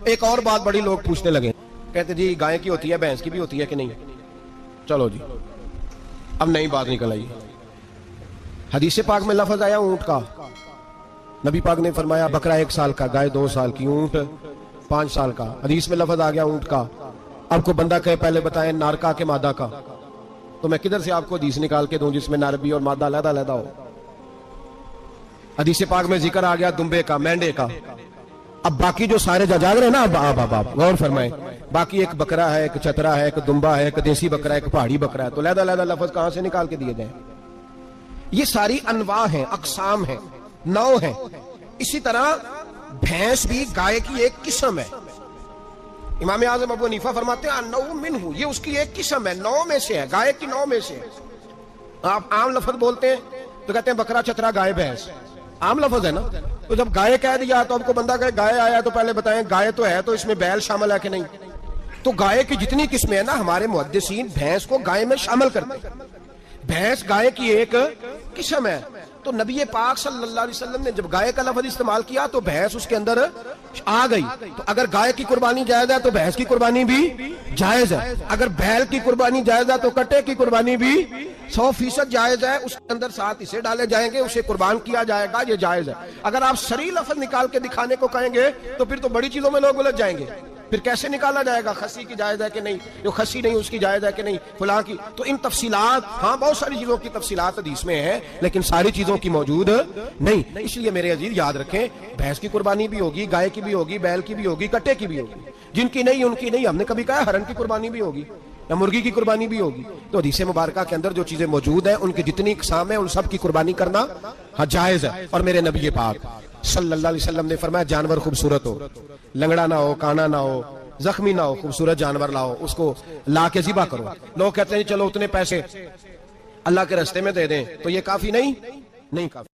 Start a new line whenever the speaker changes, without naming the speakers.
एक और बात बड़ी लोग पूछने लगे, कहते जी गाय की होती है, भैंस की भी होती है कि नहीं। चलो जी, अब नई बात निकल आई। हदीस पाक में लफ्ज आया ऊंट का। नबी पाक ने फरमाया बकरा 1 साल का, गाय 2 साल की, ऊंट 5 साल का। हदीस में लफ्ज आ गया ऊंट का। अब को बंदा कहे पहले बताएं नारका के मादा का, तो मैं किधर से आपको हदीस निकाल के दूं जिसमें नर भी और मादा अलग-अलग हो। हदीस पाक में जिक्र आ गया दुम्बे का, मेंढे का। अब बाकी जो सारे जाग रहे हैं ना, अब गौर फरमाएं, बाकी एक बकरा है, एक चतरा है, एक दुम्बा है, एक देसी बकरा है, एक पहाड़ी बकरा है, तो लहदा लफ्ज कहां से निकाल के दिए जाए। ये सारी अनवा है, अकसाम है, 9 है। इसी तरह भैंस भी गाय की एक किस्म है। इमाम आजम अबू हनीफा फरमाते हैं नौ मिन्हु, ये उसकी एक किस्म है, 9 में से है, गाय की 9 में से है। आप आम लफ्ज बोलते हैं तो कहते हैं बकरा चतरा गाय भैंस, आम लफ्ज है ना। तो जब गाय कह दिया तो आपको बंदा कहे गाय आया तो पहले बताएं गाय तो है, तो इसमें बैल शामिल है कि नहीं। तो गाय की जितनी किस्में है ना, हमारे मुहद्दिसीन भैंस को गाय में शामिल करते हैं। भैंस गाय की एक किस्म है। तो नबी पाक सल्लल्लाहु अलैहि वसल्लम ने जब गाय का लफ्ज इस्तेमाल किया तो भैंस उसके अंदर आ गई। तो अगर गाय की कुर्बानी जायज है तो भैंस की कुर्बानी भी जायज है। अगर बैल की कुर्बानी जायज है तो कट्टे की कुर्बानी भी 100% जायज है। उसके अंदर 7 हिस्से डाले जाएंगे, उसे कुर्बान किया जाएगा, ये जायज है। अगर आप सही लफ्ज निकाल के दिखाने को कहेंगे तो फिर तो बड़ी चीजों में लोग उलझ जाएंगे। फिर कैसे निकाला जाएगा खस्सी की जायज है कि नहीं, जो खस्सी नहीं उसकी जायज है कि नहीं, फुला की। तो इन तफसीलात, हाँ बहुत सारी चीजों की तफसीलात हदीस में है, लेकिन सारी चीजों की मौजूद नहीं। इसलिए मेरे अजीज याद रखें, भैंस की कुर्बानी भी होगी, गाय की भी होगी, बैल की भी होगी, कट्टे की भी होगी। जिनकी नहीं उनकी नहीं। हमने कभी कहा हरन की कुर्बानी भी होगी या मुर्गी की कुर्बानी भी होगी। तो हदीस मुबारका के अंदर जो चीजें मौजूद है उनकी जितनी इकसाम है उन सब की कुर्बानी करना हाँ जायज है। और मेरे नबी पाक सल्लल्लाहु अलैहि वसल्लम ने फरमाया जानवर खूबसूरत हो, लंगड़ा ना हो, काना ना हो, जख्मी ना हो, खूबसूरत जानवर लाओ, उसको ला के ज़िबा करो। लोग कहते हैं चलो उतने पैसे अल्लाह के रास्ते में दे दें, तो ये काफी नहीं काफी।